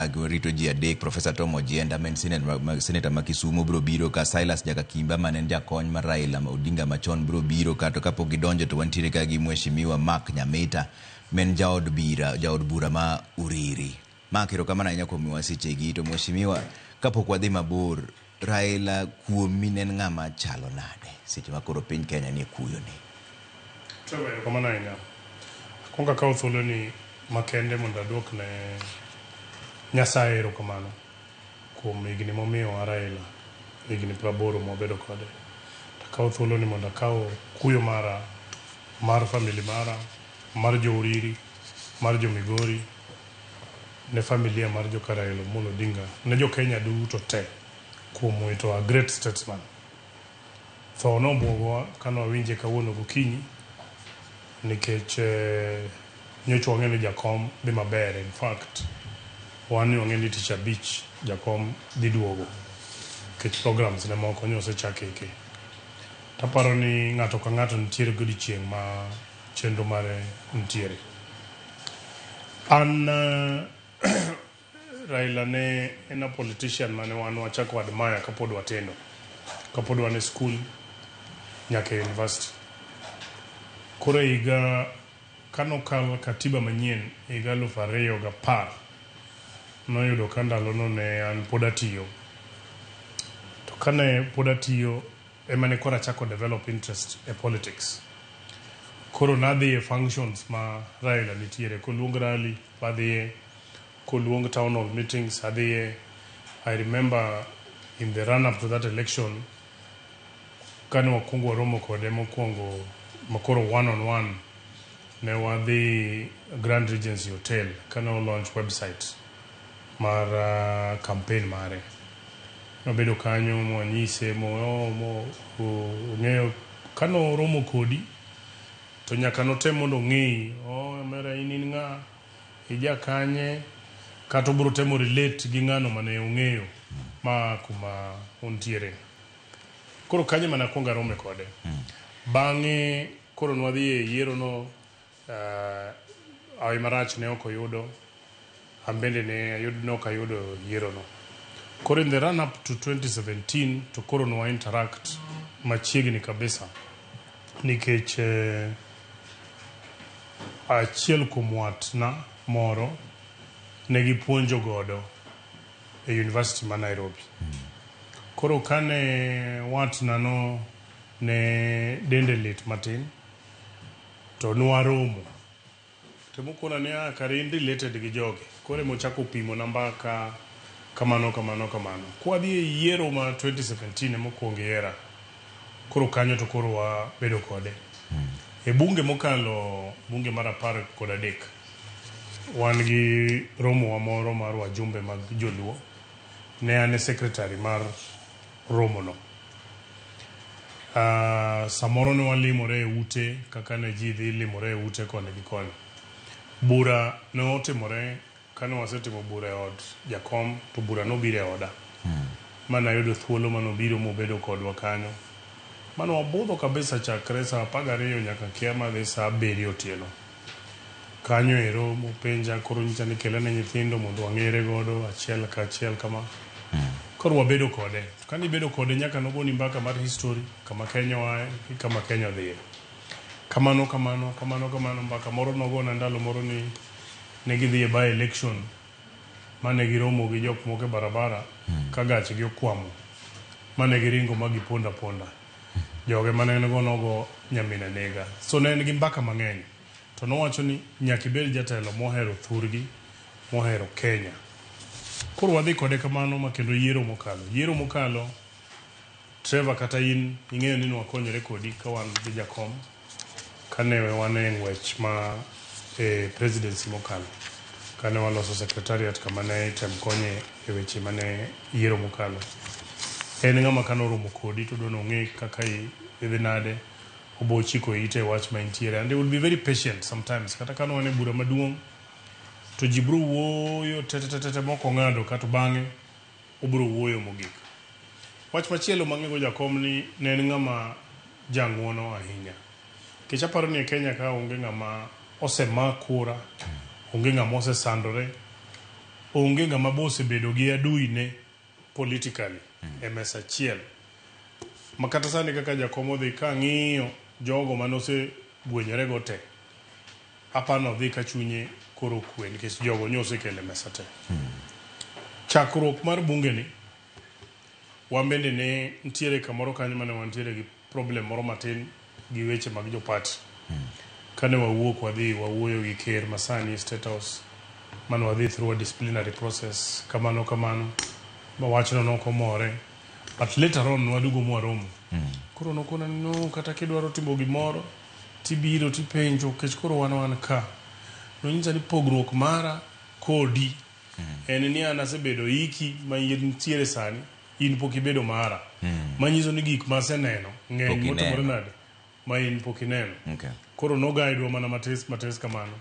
agorito ji adek, Professor Tom Ojienda men senator ma Kisumu bro biro ka, Silas Jakakimba manen jakony mar Raila Odinga machon bro biro ka, to kapo gidonjo to wantiere ka gi Mheshimiwa Mark Nyamita men jaod bura ma Uriri. Mark, erokamano ahinya kuom miwa sechegi. To Mheshimiwa, kapok wadhi mabor, Raila kuomi en ng'ama chalo nade seche ma koro piny Kenya nie kuyo ni? Erokamano ahinya. Akwongo akawo thuolo ni makende mondo aduok ne Nyasaye erokamano kuom higni momiyo Raila, higni 80 mobedo kode. Akawo thuolo ni mondo akawo kuyo mara, mar family mara, mar jo Uriri, mar jo Migori, ne familia mar jo Raila Amolo Odinga, ne jo Kenya duto te kuom wito a great statesman. Tho nobuogowa kano awinje kawuono gokinyi nikech nyocha wang'e ni jakom dhi maber. In fact, wan ni wang'e ni tich abich jakom dhi duogo nikech programs ne moko osechako iki. Taparo ni ng'ato ka ng'ato nitiere godiochieng' ma chenro mare nitiere. An Raila ne en a politician mane wan wachako admire kapod watindo, kapod wan e school nyaka university. Koro higa kanokal katiba manyien higa 2010 noyudo ka ndalono ne an pod atiyo. To kane pod atiyo ema ne kora chako develop interest e politics. Koro nadhi e functions ma Raila nitiere, koluong rally badhiye, koluong town hall meetings adhiye. I remember in the run up to that election, kane wakungo romo kode mokwongo makoro one on one, ne wadhi Grand Regency Hotel kane o launch website mar campaign mare. Nobedo kanyo mwanyise ng'eyo kano romo kodi to nyaka notem mondo ng'ei mera in ng'a, ija kanye, kato bro temo relate gi ng'ano mane ong'eyo ma kuma untiere. Koro kanye mana kwonga rome kode. Bang'e koro nwadhi e yiero no, awi marach ne ok oyudo, ambende ne ok ayudo yiero no. Koro in the run up to 2017 to koro nwa interact machiegni kabisa nikech achiel kuom watna moro ne gipuonjo godo e University ma Nairobi. Koro kane watna no ne dende lit matin to nwaromo temokona ne kare in related gi joge, koro mochako pimo namba ka kamano. Kwadhi e yiero ma 2017 mokwongo yiera, koro kanyo to koro wabedo kode. E bunge mokalo, bunge mar 13, wan gi romo wa moro mar wajumbe mag joluo, ne ane secretary mar romo no. Samoro ne walimore e ute kaka ne ji dhi limore e ute kone gi kone. Bura ne otimore kane wasetimo bura e od jakom, to bura nobiro e oda. Mana yudo thuolo manobiro mobedo kodwa kanyo. Mano wabudho kabisa chakre saa 12 nyaka kia madhi saa 7 otieno. Kanyo ero mopenja koro nyicha ni kelane nyithindo mondo wang'ere godo achiel ka achiel kama. Koro wabedo kode. Kani bedo kode nyaka nogoni mbaka mar history, kama Kenya wae, kama Kenya dhiye. Kamano mbaka moro nogona ndalo moro ni negidhi by election mane giromo gi jok moko e barabara ka gach gi okwamo mane giringo magiponda joge mane nogo nyamina nega. So ne en gi mbaka mang'eny to nowacho ni nyaka ibed jatelo mohero thurgi, mohero Kenya. Koro wadhi kode kamano makendo yiero mokalo Trevor kata in ing'eyo ni wakonyore kodi ka wan gi jakom kane wan e ng'wech ma presidency mokalo, kane waloso secretariat kama ne tem konye e weche mane yiero mokalo. En ng'ama kano romo kodi to dono ng'e kaka idhi nade, obo chiko ite wach ma intiere, and they will be very patient sometimes. Kata kano wane bura maduong' to jibru wuoyo tete moko ng'ado kato bang'e obro wuoyo mogik. Wach machielo mang'ego jakom ni ne en ng'ama jang'wono ahinya. Kech aparo ni e Kenya ka onge ng'ama osemak kura, onge ng'ama osesandore, onge ng'ama bose bedo gi adui ne politically e mesa achiel makata sani kaka jakom dhi ka ng'iyo jogo manose gwenyore go te apano dhi ka chunye koro kwe nikech jogo nyose kele mesa te chakruok mar bunge ni wambende ne ntiere kamoro kanyo mane wantiere gi problem moro matin gi weche mag jopati kane wawuok wadhi wawuoyo gi ker masani State House mane wadhi through a disciplinary process kamano ma wachno nokomore but later on wadugo mwaromo koro nokona no kata kidwaro timo gimoro tibiro tipenjo kech koro wan ka nonyisa ni pogruok mara kodi en ni an asebedo iki ma ntiere sani in pok ibedo mara manyiso ni gik maseneno ng'eny motimore nade ma in pok ineno koro no guide wa mana matis kamano